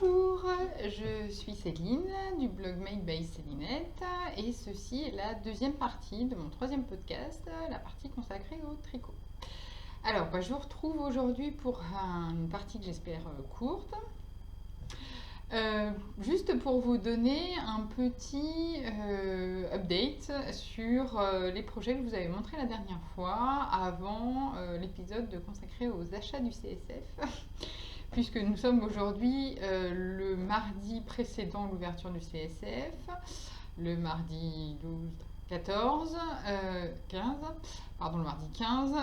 Bonjour, je suis Céline du blog Made by Célinette et ceci est la deuxième partie de mon troisième podcast, la partie consacrée au tricot. Alors, je vous retrouve aujourd'hui pour une partie que j'espère courte. Juste pour vous donner un petit update sur les projets que je vous avais montrés la dernière fois avant l'épisode consacré aux achats du CSF. Puisque nous sommes aujourd'hui le mardi précédant l'ouverture du CSF, le mardi 12, 14, 15, pardon, le mardi 15,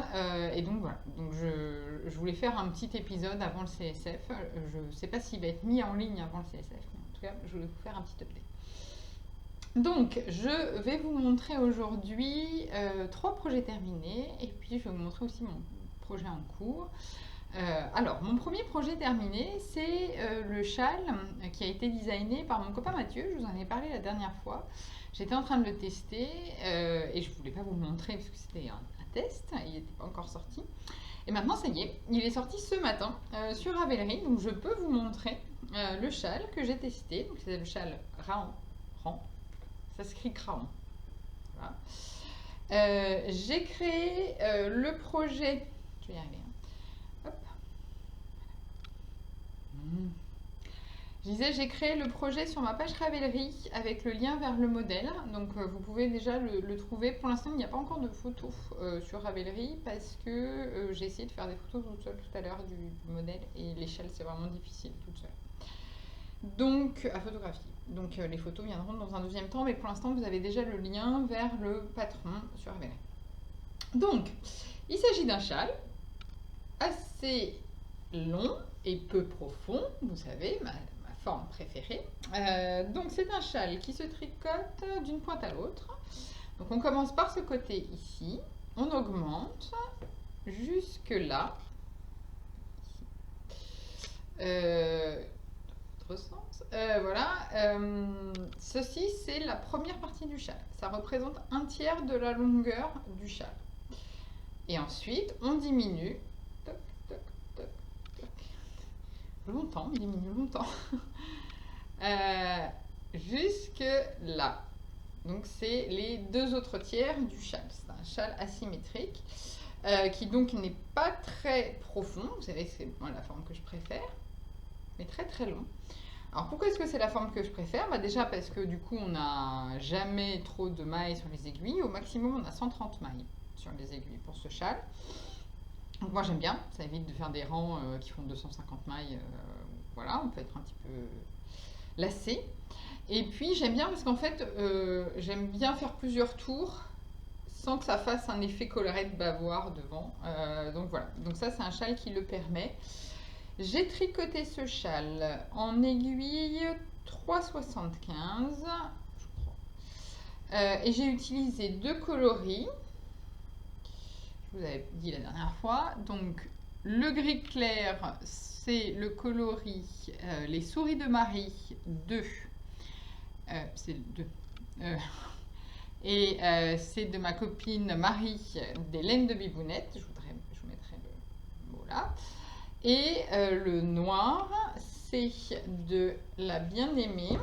et donc voilà, donc je voulais faire un petit épisode avant le CSF, je ne sais pas s'il va être mis en ligne avant le CSF, mais en tout cas, je voulais vous faire un petit update. Donc, je vais vous montrer aujourd'hui 3 projets terminés, et puis je vais vous montrer aussi mon projet en cours. Alors, mon premier projet terminé, c'est le châle qui a été designé par mon copain Mathieu. Je vous en ai parlé la dernière fois. J'étais en train de le tester et je ne voulais pas vous le montrer parce que c'était un test, il n'était pas encore sorti. Et maintenant, ça y est, il est sorti ce matin sur Ravelry. Donc, je peux vous montrer le châle que j'ai testé. Donc, c'est le châle Raon. Ça s'écrit Craon. Voilà. J'ai créé le projet. Je vais y arriver. Je disais, j'ai créé le projet sur ma page Ravelry avec le lien vers le modèle. Donc, vous pouvez déjà le trouver. Pour l'instant, il n'y a pas encore de photos sur Ravelry parce que j'ai essayé de faire des photos toute seule tout à l'heure du modèle et l'échelle, c'est vraiment difficile toute seule. Donc, à photographier. Donc, les photos viendront dans un deuxième temps, mais pour l'instant, vous avez déjà le lien vers le patron sur Ravelry. Donc, il s'agit d'un châle assez long et peu profond, vous savez, ma forme préférée. Donc c'est un châle qui se tricote d'une pointe à l'autre. Donc on commence par ce côté ici, on augmente jusque là. Autre sens. Voilà. Ceci c'est la première partie du châle. Ça représente un tiers de la longueur du châle. Et ensuite on diminue. Longtemps, il diminue longtemps. Jusque là. Donc c'est les 2 autres tiers du châle. C'est un châle asymétrique qui donc n'est pas très profond. Vous savez que c'est la forme que je préfère, mais très très long. Alors pourquoi est-ce que c'est la forme que je préfère? Déjà parce que du coup on n'a jamais trop de mailles sur les aiguilles. Au maximum on a 130 mailles sur les aiguilles pour ce châle. Donc moi j'aime bien, ça évite de faire des rangs qui font 250 mailles, voilà, on peut être un petit peu lassé. Et puis j'aime bien parce qu'en fait, j'aime bien faire plusieurs tours sans que ça fasse un effet collerette bavoir devant. Donc voilà, donc ça c'est un châle qui le permet. J'ai tricoté ce châle en aiguille 3,75, je crois. Et j'ai utilisé 2 coloris. Je vous avais dit la dernière fois. Donc, le gris clair, c'est le coloris Les Souris de Marie 2. C'est 2. Et c'est de ma copine Marie des laines de Bibounette. Je vous mettrai le mot là. Et le noir, c'est de la bien-aimée.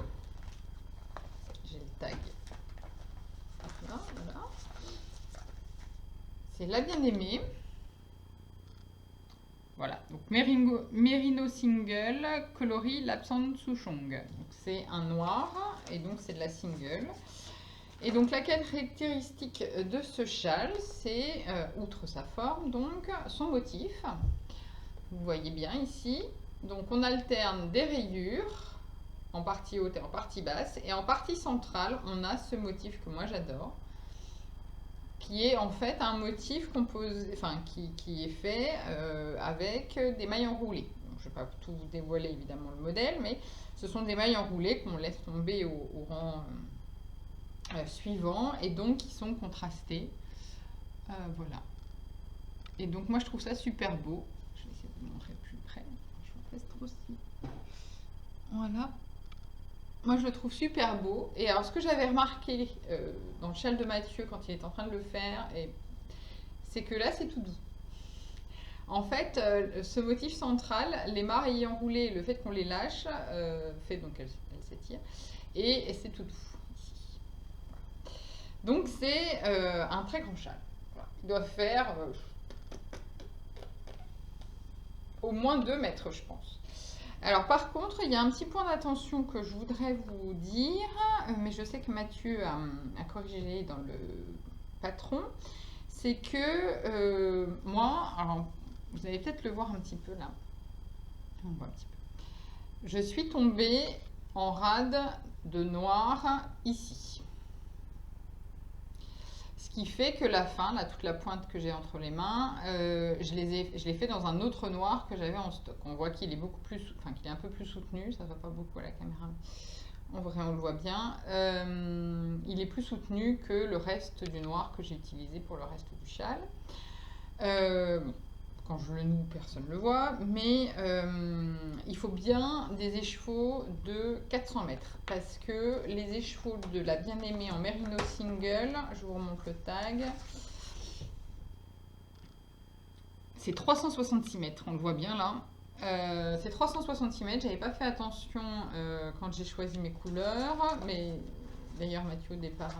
J'ai le tag. Voilà. C'est la bien-aimée. Voilà, donc Merino Single, coloris Lapsang Souchong. Donc c'est un noir et donc c'est de la single. Et donc la caractéristique de ce châle, c'est, outre sa forme, donc son motif. Vous voyez bien ici. Donc on alterne des rayures en partie haute et en partie basse. Et en partie centrale, on a ce motif que moi j'adore, qui est en fait un motif composé, qui est fait avec des mailles enroulées. Donc, je ne vais pas tout vous dévoiler évidemment le modèle, mais ce sont des mailles enroulées qu'on laisse tomber au rang suivant et donc qui sont contrastées. Voilà. Et donc moi je trouve ça super beau. Je vais essayer de vous montrer plus près. Je vous fais trop aussi. Voilà. Moi, je le trouve super beau. Et alors, ce que j'avais remarqué dans le châle de Mathieu quand il est en train de le faire, c'est que là, c'est tout doux. En fait, ce motif central, les mailles enroulées, le fait qu'on les lâche, fait donc elles s'étirent. Et c'est tout doux, ici. Donc c'est un très grand châle. Voilà. Il doit faire au moins 2 mètres, je pense. Alors par contre, il y a un petit point d'attention que je voudrais vous dire, mais je sais que Mathieu a corrigé dans le patron, c'est que moi, alors vous allez peut-être le voir un petit peu là, on voit un petit peu, je suis tombée en rade de noir ici. Ce qui fait que la fin, là, toute la pointe que j'ai entre les mains, je l'ai fait dans un autre noir que j'avais en stock. On voit qu'il est beaucoup plus, enfin qu'il est un peu plus soutenu, ça ne va pas beaucoup à la caméra, mais en vrai on le voit bien. Il est plus soutenu que le reste du noir que j'ai utilisé pour le reste du châle. Quand je le noue, personne ne le voit, mais il faut bien des écheveaux de 400 mètres, parce que les écheveaux de la bien-aimée en Merino Single, je vous remonte le tag, c'est 366 mètres, on le voit bien là. C'est 366 mètres, j'avais pas fait attention quand j'ai choisi mes couleurs, mais d'ailleurs Mathieu au départ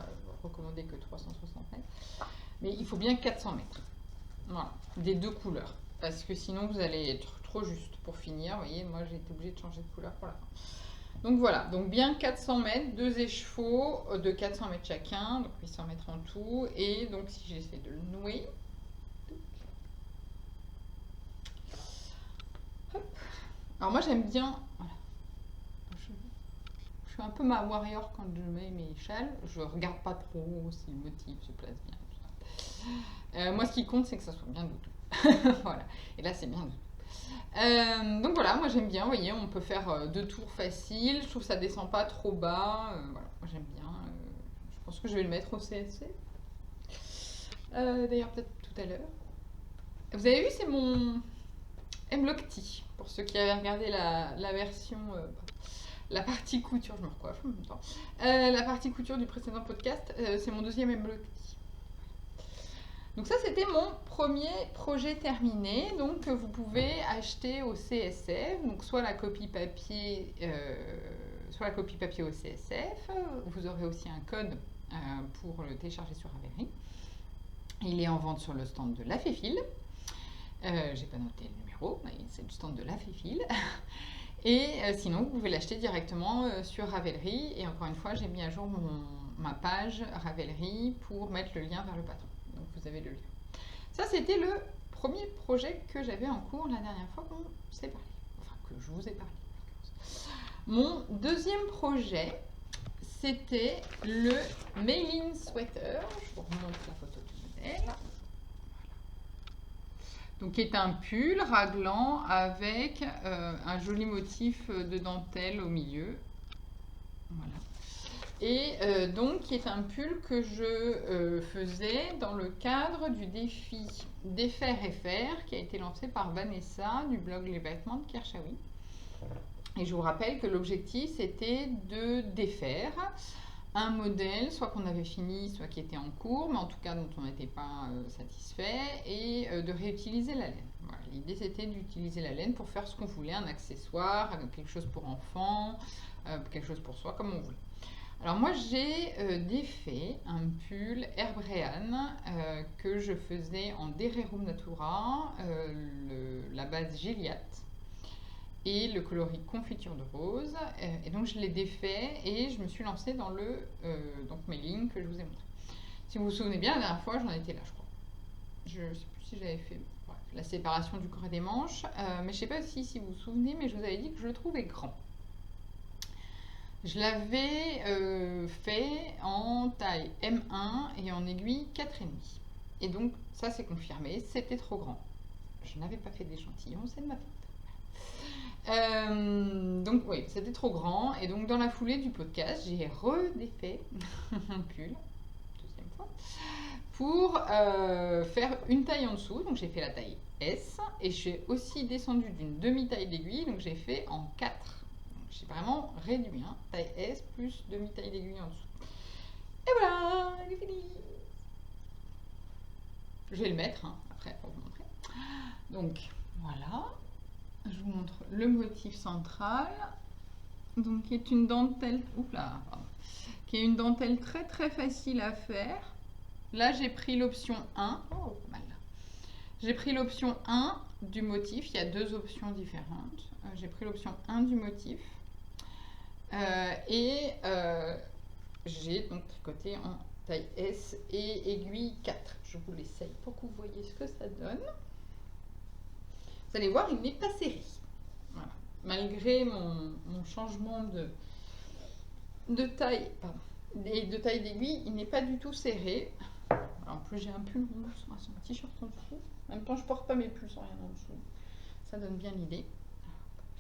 recommandait que 360 mètres, mais il faut bien 400 mètres. Voilà, des 2 couleurs. Parce que sinon, vous allez être trop juste pour finir. Vous voyez, moi, j'ai été obligée de changer de couleur pour la fin. Donc voilà, donc bien 400 mètres, 2 écheveaux de 400 mètres chacun, donc 800 mètres en tout. Et donc, si j'essaie de le nouer... Hop. Alors moi, j'aime bien... Voilà. Je suis un peu ma warrior quand je mets mes châles. Je regarde pas trop si le motif se place bien. Moi, ce qui compte, c'est que ça soit bien doudou. Voilà, et là c'est bien. Donc voilà, moi j'aime bien, vous voyez, on peut faire 2 tours faciles, je trouve que ça descend pas trop bas, voilà, moi j'aime bien, je pense que je vais le mettre au CSC, d'ailleurs peut-être tout à l'heure. Vous avez vu, c'est mon M-Lock Tee, pour ceux qui avaient regardé la version, la partie couture, je me recoiffe en même temps, la partie couture du précédent podcast, c'est mon deuxième M-Lock Tee. Donc ça, c'était mon premier projet terminé. Donc vous pouvez acheter au CSF, donc soit la copie papier, au CSF. Vous aurez aussi un code pour le télécharger sur Ravelry. Il est en vente sur le stand de La Féfile. J'ai pas noté le numéro, mais c'est le stand de La Féfile. Et sinon, vous pouvez l'acheter directement sur Ravelry. Et encore une fois, j'ai mis à jour ma page Ravelry pour mettre le lien vers le patron. Donc vous avez le lien. Ça, c'était le premier projet que j'avais en cours la dernière fois qu'on s'est parlé. Enfin, que je vous ai parlé. Mon deuxième projet, c'était le Mailing Sweater. Je vous remonte la photo du modèle. Voilà. Donc, qui est un pull raglan avec un joli motif de dentelle au milieu. Voilà. Et donc, qui est un pull que je faisais dans le cadre du défi Défaire et Faire, qui a été lancé par Vanessa du blog Les Vêtements de Kershawi. Et je vous rappelle que l'objectif, c'était de défaire un modèle, soit qu'on avait fini, soit qui était en cours, mais en tout cas dont on n'était pas satisfait, et de réutiliser la laine. Voilà. L'idée, c'était d'utiliser la laine pour faire ce qu'on voulait, un accessoire, quelque chose pour enfants, quelque chose pour soi, comme on voulait. Alors moi j'ai défait un pull Herbrean que je faisais en Dererum Natura, la base Gilliatt et le coloris confiture de rose. Et donc je l'ai défait et je me suis lancée dans le mailing que je vous ai montré. Si vous vous souvenez bien, la dernière fois j'en étais là je crois. Je ne sais plus si j'avais fait la séparation du corps et des manches, mais je ne sais pas si vous vous souvenez, mais je vous avais dit que je le trouvais grand. Je l'avais fait en taille M1 et en aiguille 4,5. Et donc, ça c'est confirmé, c'était trop grand. Je n'avais pas fait d'échantillon, c'est de ma faute. Donc oui, c'était trop grand. Et donc dans la foulée du podcast, j'ai redéfait mon pull, deuxième fois, pour faire une taille en dessous. Donc j'ai fait la taille S et je suis aussi descendue d'une demi-taille d'aiguille, donc j'ai fait en 4. J'ai vraiment réduit, hein, taille S plus demi-taille d'aiguille en dessous. Et voilà, il est fini. Je vais le mettre après pour vous montrer. Donc voilà, je vous montre le motif central, donc qui est une dentelle, qui est une dentelle très très facile à faire. Là j'ai pris l'option 1, mal. J'ai pris l'option 1 du motif, il y a deux options différentes. J'ai pris l'option 1 du motif j'ai donc tricoté en taille S et aiguille 4. Je vous l'essaye pour que vous voyez ce que ça donne. Vous allez voir, il n'est pas serré. Voilà. Malgré mon changement de taille et de taille d'aiguille, il n'est pas du tout serré. Alors, en plus, j'ai un pull rouge sur un t-shirt en dessous. En même temps, je porte pas mes pulls sans rien en dessous. Ça donne bien l'idée.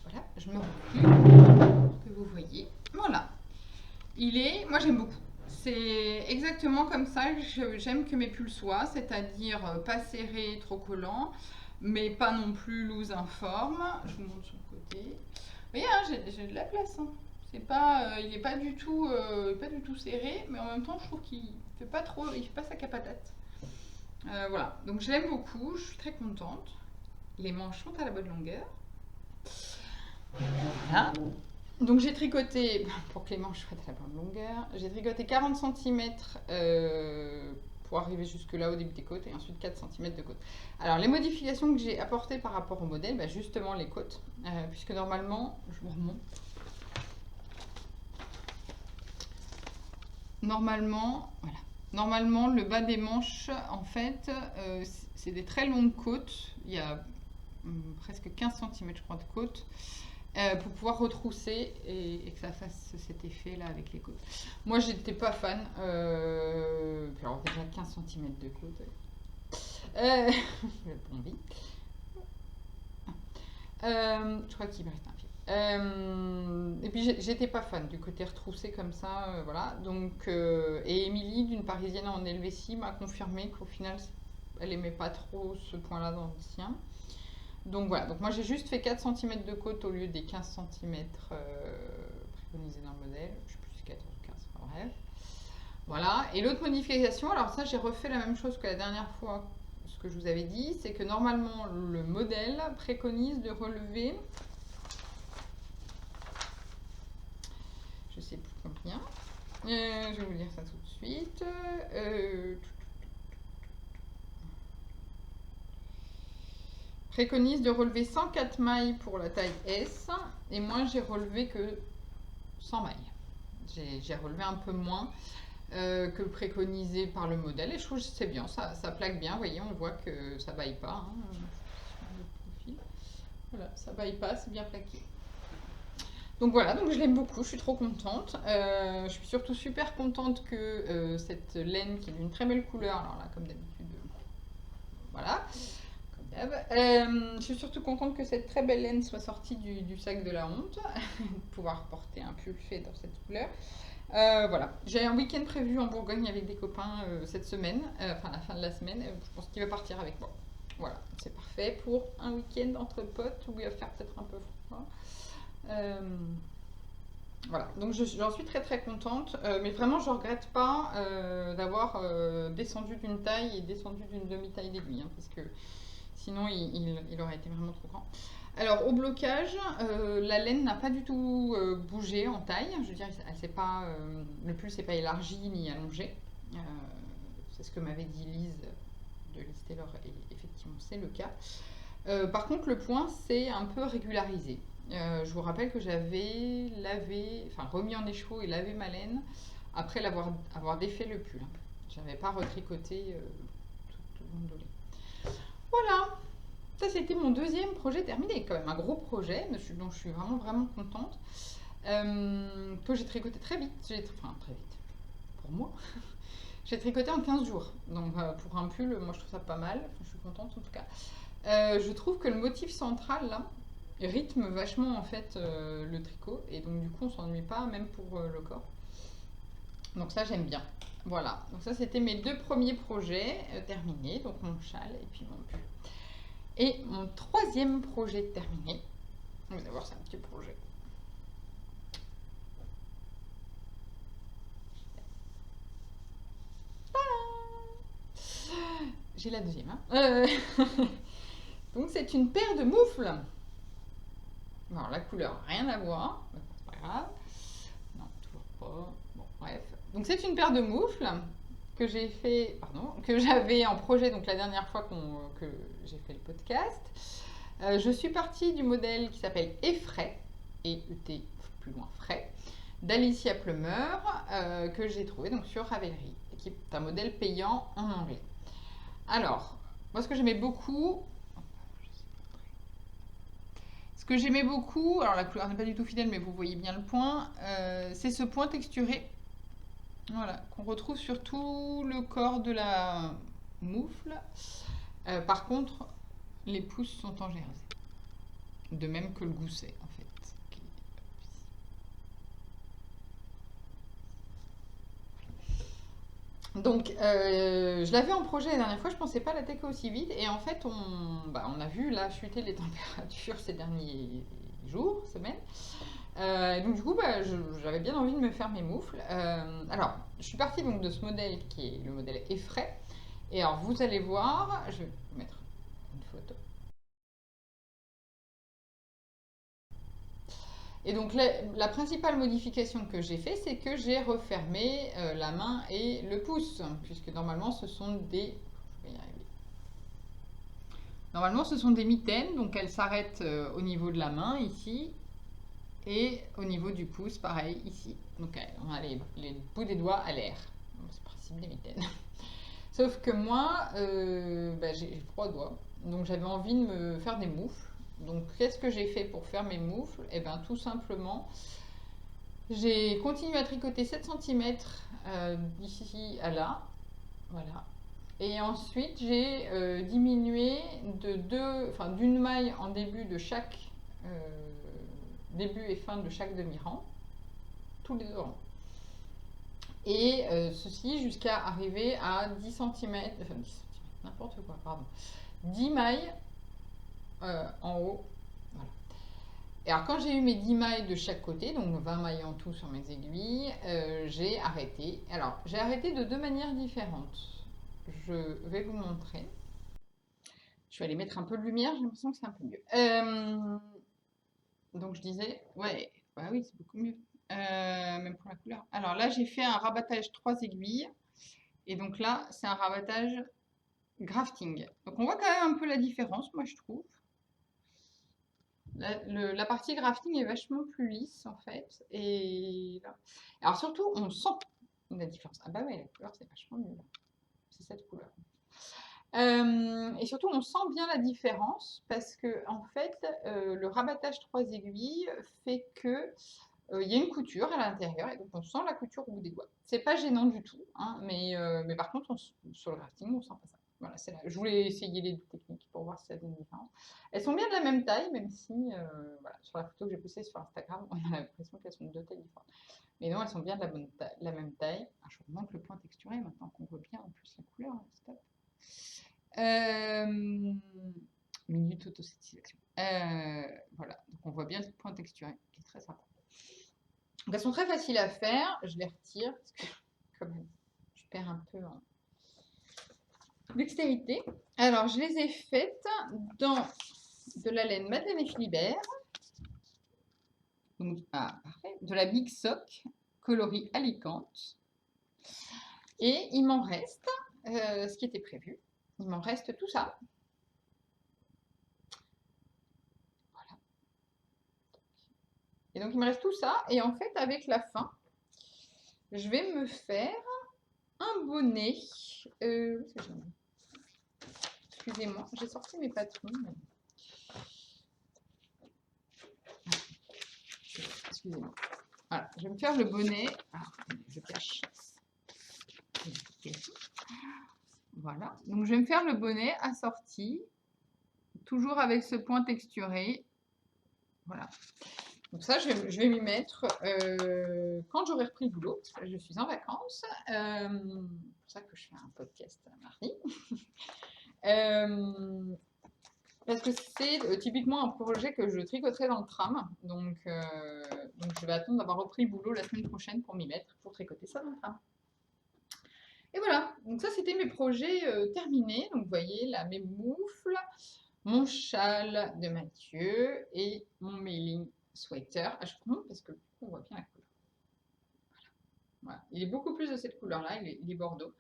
Voilà, je me recule pour que vous voyez. Voilà. Moi j'aime beaucoup. C'est exactement comme ça que j'aime que mes pulls soient, c'est-à-dire pas serré, trop collant, mais pas non plus loose informe. Je vous montre sur le côté. Vous voyez, hein, j'ai de la place. Hein. Il n'est pas du tout serré, mais en même temps je trouve qu'il fait pas sac à patate. Voilà, donc je l'aime beaucoup, je suis très contente. Les manches sont à la bonne longueur. Voilà. Donc j'ai tricoté, pour que les manches soient à la bonne longueur, j'ai tricoté 40 cm pour arriver jusque là au début des côtes et ensuite 4 cm de côte. Alors les modifications que j'ai apportées par rapport au modèle, justement les côtes, puisque normalement, je vous remonte, normalement le bas des manches, en fait, c'est des très longues côtes, il y a presque 15 cm je crois de côte. Pour pouvoir retrousser et que ça fasse cet effet là avec les côtes. Moi j'étais pas fan, alors déjà 15 cm de côte, bon, je crois qu'il me reste un pied. Et puis j'étais pas fan du côté retroussé comme ça, voilà. Donc, et Émilie d'une Parisienne en Helvétie m'a confirmé qu'au final elle aimait pas trop ce point là dans le sien. Donc voilà, donc moi j'ai juste fait 4 cm de côte au lieu des 15 cm préconisés dans le modèle. Je sais plus 14 ou 15, enfin bref. Voilà, et l'autre modification, alors ça j'ai refait la même chose que la dernière fois, ce que je vous avais dit, c'est que normalement le modèle préconise de relever, je sais plus combien, je vais vous dire ça tout de suite, préconise de relever 104 mailles pour la taille S et moi j'ai relevé que 100 mailles. J'ai relevé un peu moins que préconisé par le modèle et je trouve que c'est bien, ça plaque bien. Vous voyez, on voit que ça baille pas. Hein, sur le profil. Voilà, ça baille pas, c'est bien plaqué. Donc voilà, donc je l'aime beaucoup, je suis trop contente. Je suis surtout super contente que cette laine qui est d'une très belle couleur, alors là comme d'habitude, voilà. Je suis surtout contente que cette très belle laine soit sortie du sac de la honte, pouvoir porter un pull fait dans cette couleur. Voilà, j'ai un week-end prévu en Bourgogne avec des copains cette semaine, enfin la fin de la semaine, je pense qu'il va partir avec moi. Voilà, c'est parfait pour un week-end entre potes où il va faire peut-être un peu froid. Voilà, donc j'en suis très très contente, mais vraiment je regrette pas d'avoir descendu d'une taille et descendu d'une demi-taille d'aiguille, hein, parce que sinon il aurait été vraiment trop grand. Alors au blocage, la laine n'a pas du tout bougé en taille, je veux dire, le pull s'est pas élargi ni allongé, c'est ce que m'avait dit Lise de Lise Taylor et effectivement c'est le cas. Par contre le point s'est un peu régularisé. Je vous rappelle que j'avais remis en écheveau et lavé ma laine après avoir défait le pull. Je n'avais pas retricoté tout le long de l'année. Voilà, ça c'était mon deuxième projet terminé, quand même un gros projet dont je suis vraiment vraiment contente, que j'ai tricoté très vite, très vite, pour moi, j'ai tricoté en 15 jours, donc pour un pull, moi je trouve ça pas mal, je suis contente en tout cas. Je trouve que le motif central là, rythme vachement en fait le tricot et donc du coup on s'ennuie pas même pour le corps, donc ça j'aime bien. Voilà, donc ça c'était mes deux premiers projets terminés, donc mon châle et puis mon pull. Et mon troisième projet terminé, vous allez voir c'est un petit projet. J'ai la deuxième, hein. Donc c'est une paire de moufles. Bon, la couleur, rien à voir, mais bon, c'est pas grave. Non, toujours pas. Bon, bref. Donc c'est une paire de moufles que j'ai fait, pardon, que j'avais en projet donc la dernière fois que j'ai fait le podcast. Je suis partie du modèle qui s'appelle Effray, E-E-T plus loin Fray, d'Alicia Plummer, que j'ai trouvé donc sur Ravelry, qui est un modèle payant en anglais. Alors, moi ce que j'aimais beaucoup, alors la couleur n'est pas du tout fidèle, mais vous voyez bien le point, c'est ce point texturé, voilà, qu'on retrouve sur tout le corps de la moufle. Par contre, les pousses sont en jersey, de même que le gousset en fait. Donc, je l'avais en projet la dernière fois, je pensais pas l'attaquer aussi vite. Et en fait, on a vu là chuter les températures ces derniers jours, semaines. Donc du coup, j'avais bien envie de me faire mes moufles. Alors, je suis partie donc de ce modèle qui est le modèle Effray. Et alors, vous allez voir, je vais vous mettre une photo. Et donc la principale modification que j'ai fait, c'est que j'ai refermé la main et le pouce, puisque normalement ce sont des... Je vais y arriver. Normalement ce sont des mitaines, donc elles s'arrêtent au niveau de la main ici, et au niveau du pouce, pareil, ici. Donc on a les bouts des doigts à l'air. C'est le principe des mitaines. Sauf que moi, j'ai 3 doigts, donc j'avais envie de me faire des moufles. Donc qu'est-ce que j'ai fait pour faire mes moufles? Eh bien tout simplement, j'ai continué à tricoter 7 cm d'ici à là, voilà. Et ensuite j'ai diminué d'une maille en début de chaque début et fin de chaque demi-rang, tous les 2 rangs. Et ceci jusqu'à arriver à 10 cm, enfin 10 cm, n'importe quoi, pardon. 10 mailles en haut, voilà. Et alors quand j'ai eu mes 10 mailles de chaque côté, donc 20 mailles en tout sur mes aiguilles, j'ai arrêté. Alors j'ai arrêté de 2 manières différentes. Je vais vous montrer. Je vais aller mettre un peu de lumière, j'ai l'impression que c'est un peu mieux. Donc je disais, ouais, bah oui, c'est beaucoup mieux. Même pour la couleur. Alors là, j'ai fait un rabattage 3 aiguilles. Et donc là, c'est un rabattage grafting. Donc on voit quand même un peu la différence, moi je trouve. La partie grafting est vachement plus lisse en fait. Et là. Alors surtout, on sent la différence. Ah bah ouais, la couleur c'est vachement mieux. C'est cette couleur. Et surtout, on sent bien la différence parce que en fait, le rabattage 3 aiguilles fait que il y a une couture à l'intérieur et donc on sent la couture au bout des doigts. C'est pas gênant du tout, hein, mais par contre, sur le grafting, on sent pas ça. Voilà, c'est là. Je voulais essayer les deux techniques pour voir si ça faisait une différence. Elles sont bien de la même taille, même si voilà, sur la photo que j'ai postée sur Instagram, on a l'impression qu'elles sont de 2 tailles différentes. Mais non, elles sont bien de la même taille. Alors, je vous manque le point texturé maintenant qu'on voit bien en plus la couleur. Stop. Minute autosatisfaction. Voilà, donc on voit bien le point texturé qui est très sympa. Donc elles sont très faciles à faire. Je les retire parce que comme je perds un peu en dextérité. Alors je les ai faites dans de la laine Madeleine et Philibert. Donc, parfait. De la Big Sock coloris Alicante. Et il m'en reste ce qui était prévu. Il m'en reste tout ça. Voilà. Et donc il me reste tout ça. Et en fait, avec la fin, je vais me faire un bonnet. Excusez-moi, j'ai sorti mes patrons. Excusez-moi. Voilà, je vais me faire le bonnet. Alors, je cache. Voilà, donc je vais me faire le bonnet assorti, toujours avec ce point texturé. Voilà. Donc ça, je vais m'y mettre quand j'aurai repris le boulot, parce que je suis en vacances. C'est pour ça que je fais un podcast mardi. Parce que c'est typiquement un projet que je tricoterai dans le tram. Donc je vais attendre d'avoir repris le boulot la semaine prochaine pour m'y mettre, pour tricoter ça dans le tram. Et voilà, donc ça c'était mes projets terminés. Donc vous voyez là mes moufles. mon châle de Mathieu et mon mailing sweater. Ah, je prends parce que du coup, on voit bien la couleur. Voilà. Il est beaucoup plus de cette couleur-là, il est bordeaux.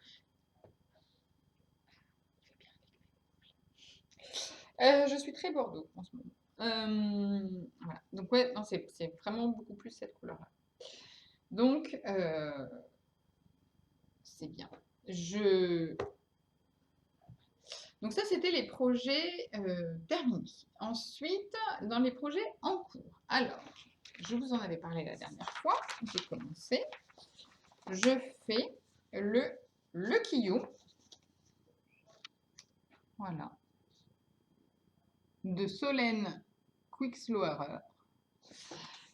Je suis très bordeaux en ce moment. Voilà. Donc ouais, non, c'est vraiment beaucoup plus cette couleur-là. Donc, c'est bien. Donc ça, c'était les projets terminés. Ensuite, dans les projets en cours. Alors, je vous en avais parlé la dernière fois. J'ai commencé. Je fais le quillou. Voilà. De Solène Quickslower.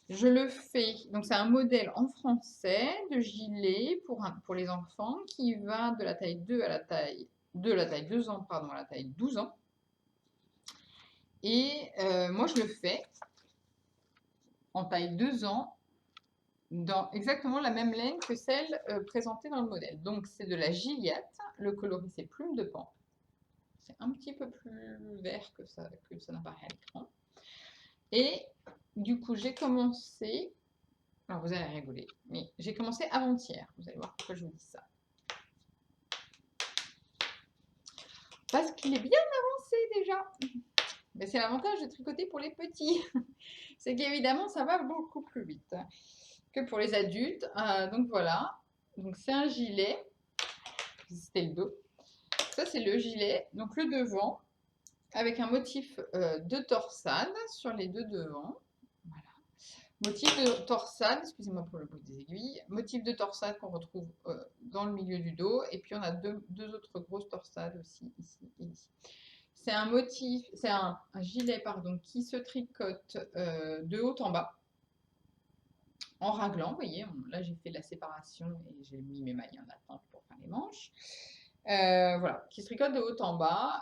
Je le fais, donc c'est un modèle en français de gilet pour les enfants qui va de la taille 2 à la taille 2 ans, pardon, à la taille 12 ans. Et moi, je le fais en taille 2 ans dans exactement la même laine que celle présentée dans le modèle. Donc, c'est de la Gilliatt. Le coloris, c'est Plume de Pan. C'est un petit peu plus vert que ça n'apparaît à l'écran. Et du coup, j'ai commencé. Alors, vous allez rigoler, mais j'ai commencé avant-hier. Vous allez voir pourquoi je vous dis ça. Parce qu'il est bien avancé déjà. Mais c'est l'avantage de tricoter pour les petits. C'est qu'évidemment, ça va beaucoup plus vite que pour les adultes. Donc voilà. Donc c'est un gilet. C'était le dos. Ça, c'est le gilet. Donc le devant, avec un motif de torsade sur les deux devants. Voilà. Motif de torsade, excusez-moi pour le bruit des aiguilles. Motif de torsade qu'on retrouve dans le milieu du dos. Et puis on a deux autres grosses torsades aussi, ici et ici. C'est un motif, c'est un gilet pardon, qui se tricote de haut en bas, en raglant. Vous voyez, là j'ai fait la séparation et j'ai mis mes mailles en attente pour faire les manches. Voilà, qui se tricote de haut en bas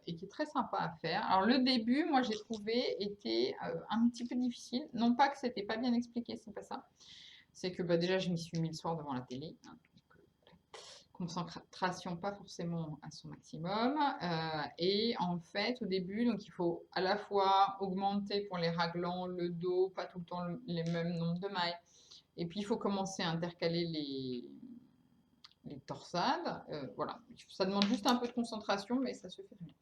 et qui est très sympa à faire. Alors le début, moi j'ai trouvé, était un petit peu difficile. Non pas que c'était pas bien expliqué, c'est pas ça. C'est que bah, déjà je m'y suis mis le soir devant la télé. Hein, concentration pas forcément à son maximum. Et en fait, au début, donc il faut à la fois augmenter pour les raglants le dos, pas tout le temps les mêmes nombres de mailles. Et puis il faut commencer à intercaler les torsades. Voilà, ça demande juste un peu de concentration, mais ça se fait bien.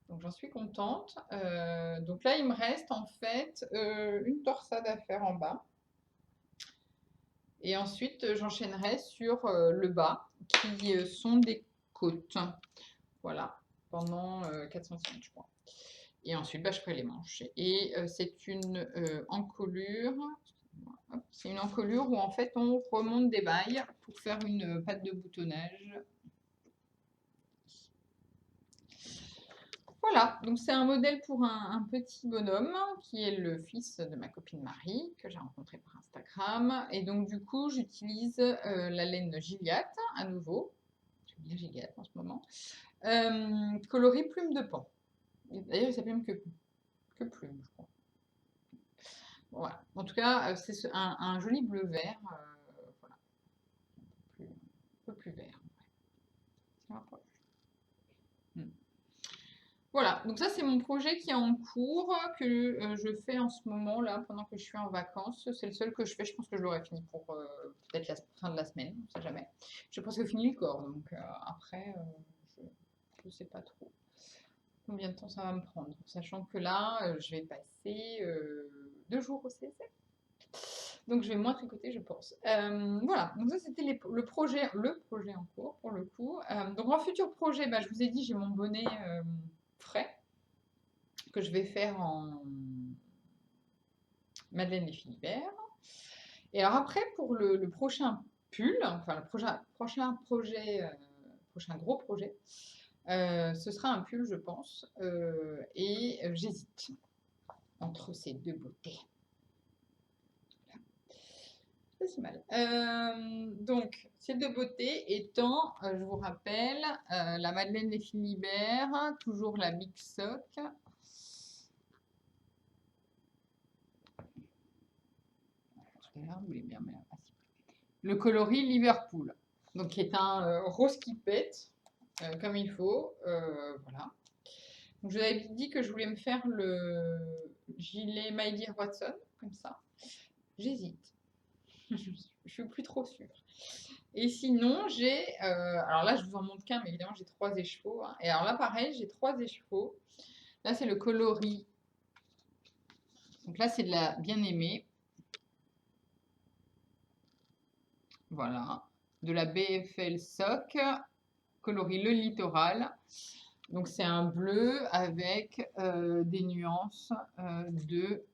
Donc j'en suis contente. Donc là, il me reste en fait une torsade à faire en bas. Et ensuite, j'enchaînerai sur le bas, qui sont des côtes. Voilà, pendant 4 cm, je crois. Et ensuite, bah, je ferai les manches. Et c'est une encolure. C'est une encolure où en fait on remonte des mailles pour faire une patte de boutonnage. Voilà, donc c'est un modèle pour un petit bonhomme qui est le fils de ma copine Marie, que j'ai rencontré par Instagram. Et donc du coup, j'utilise la laine Gilliatt à nouveau. Je dis Gilliatt en ce moment. Coloris Plume de Pan. D'ailleurs, il s'appelle même que Plume, je crois. Voilà. En tout cas, c'est un joli bleu-vert. Voilà. Un peu plus vert. Ouais. Voilà, donc ça c'est mon projet qui est en cours, que je fais en ce moment là, pendant que je suis en vacances. C'est le seul que je fais, je pense que je l'aurai fini pour peut-être la fin de la semaine, on ne sait jamais. J'ai presque fini le corps, donc après, je ne sais pas trop combien de temps ça va me prendre. Sachant que là, je vais passer 2 jours au CSF. Donc je vais moins tricoter, je pense. Voilà, donc ça c'était le projet en cours pour le coup. Donc en futur projet, bah, je vous ai dit, j'ai mon bonnet frais que je vais faire en Madeleine et Philibert. Et alors après, pour le prochain pull, enfin le prochain projet, prochain gros projet, ce sera un pull, je pense. Et j'hésite entre ces deux beautés. Pas si mal. Donc, ces deux beautés étant, je vous rappelle, la Madeleine des Philibert, toujours la Big Sock. Le coloris Liverpool, donc qui est un rose qui pète. comme il faut. Voilà. Donc, je vous avais dit que je voulais me faire le gilet My Dear Watson, comme ça. J'hésite. Je suis plus trop sûre. Et sinon, j'ai. Alors là, je vous en montre qu'un, mais évidemment, j'ai trois écheveaux, hein. Et alors là, pareil, j'ai trois écheveaux. Là, c'est le coloris. Donc là, c'est de la bien-aimée. Voilà. De la BFL SOC. Coloris le littoral. Donc c'est un bleu avec des nuances de.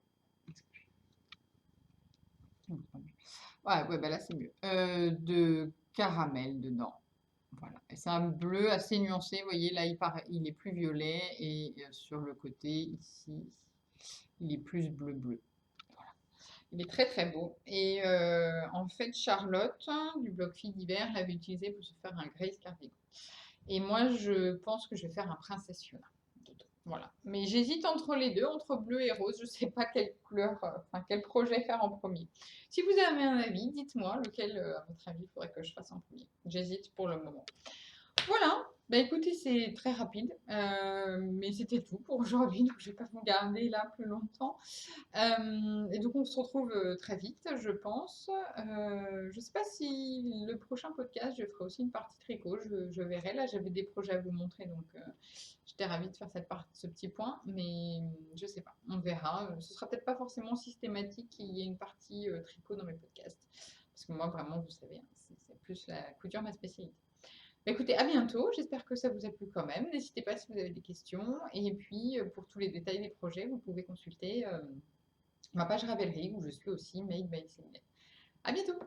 Ouais, bah là c'est mieux. De caramel dedans. Voilà. Et c'est un bleu assez nuancé. Vous voyez, là il est plus violet et sur le côté ici, il est plus bleu-bleu. Voilà. Il est très très beau. Et en fait, Charlotte du blog Fille d'hiver l'avait utilisé pour se faire un Grace cardigan. Et moi, je pense que je vais faire un Princesse Fiona. Voilà. Mais j'hésite entre les deux, entre bleu et rose. Je ne sais pas quelle couleur, enfin quel projet faire en premier. Si vous avez un avis, dites-moi lequel, à votre avis, il faudrait que je fasse en premier. J'hésite pour le moment. Voilà. Bah écoutez, c'est très rapide, mais c'était tout pour aujourd'hui, donc je ne vais pas vous garder là plus longtemps. Et donc on se retrouve très vite, je pense. Je ne sais pas si le prochain podcast, je ferai aussi une partie tricot, je verrai. Là, j'avais des projets à vous montrer, donc j'étais ravie de faire ce petit point, mais je ne sais pas, on verra. Ce sera peut-être pas forcément systématique qu'il y ait une partie tricot dans mes podcasts, parce que moi, vraiment, vous savez, hein, c'est plus la couture ma spécialité. Bah, écoutez, à bientôt. J'espère que ça vous a plu quand même. N'hésitez pas si vous avez des questions. Et puis, pour tous les détails des projets, vous pouvez consulter ma page Ravelry où je suis aussi Made by Céline. À bientôt!